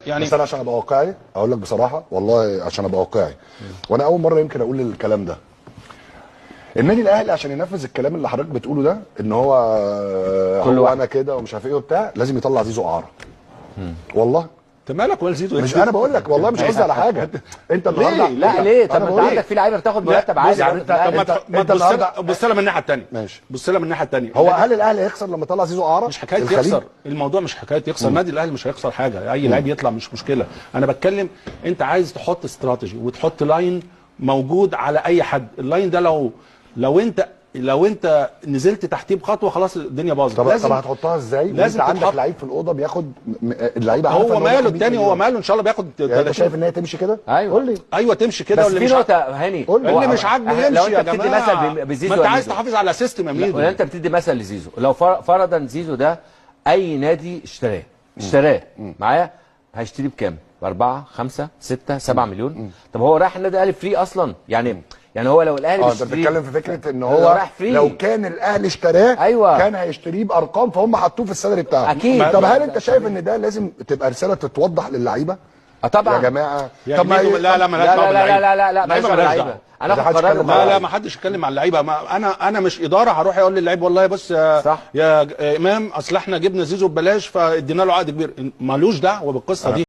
يعني بس انا عشان ابقى واقعي اقول لك بصراحه والله عشان ابقى واقعي، وانا اول مره يمكن اقول الكلام ده. النادي الاهلي عشان ينفذ الكلام اللي حضرتك بتقوله ده ان هو انا كده ومش عارف ايه وبتاع، لازم يطلع زيزو اعاره. والله انت مالك ولا زيزو؟ مش انا بقول لك والله، مش قصدي على حاجه. انت النهارده لا ليه؟ طب ما انت عندك في لعيبه بتاخد مرتب عالي. يعني ما تبص لها من الناحيه الثانيه. ماشي، بص لها من الناحيه الثانيه. هو هل الاهلي هيخسر لما يطلع زيزو اعاره؟ مش حكايه يخسر، الموضوع مش حكايه يخسر. النادي الاهلي مش هيخسر حاجه، اي لعيب يطلع مش مشكله. انا بتكلم انت عايز تحط استراتيجي وتحط لاين موجود على اي حد. اللاين ده لو انت نزلت تحتيه بخطوه خلاص الدنيا باظت. طب هتحطها ازاي؟ لازم انت عندك لعيب في الاوضه بياخد اللعيبه هو ماله الثاني، هو ماله ان شاء الله بياخد. يعني انت شايف ان هي تمشي كده؟ ايوه قول لي. ايوه تمشي كده. بس في نقطه هاني، اللي مش عاجبه يمشي. لو انت يا بتدي جماعه مثل بزيزو، ما انت عايز تحافظ على سيستم يا ميدو. ولا انت بتدي مثل لزيزو، لو فرضا زيزو ده اي نادي اشتراه معايا، هيشتريه بكام؟ ب 4 5 6 7 مليون. طب هو رايح النادي الاهلي فري اصلا يعني هو لو الاهلي انت بتتكلم في فكره ان هو لو كان الاهلي اشتراه كان هيشتريه بارقام، فهم حطوه في السالري بتاعه اكيد. طب هل انت شايف ان ده لازم تبقى رساله تتوضح للعيبه؟ طبعا يا جماعه. طب ما لا مالهاش دعوه باللعيبه. لا مالهاش دعوه. انا هاخد قرار. لا ما حدش يتكلم مع اللعيبه. انا مش اداره هروح اقول للعيب والله بص يا امام اصل احنا جبنا زيزو ببلاش فادينا له عقد كبير. مالوش دعوه بالقصه دي.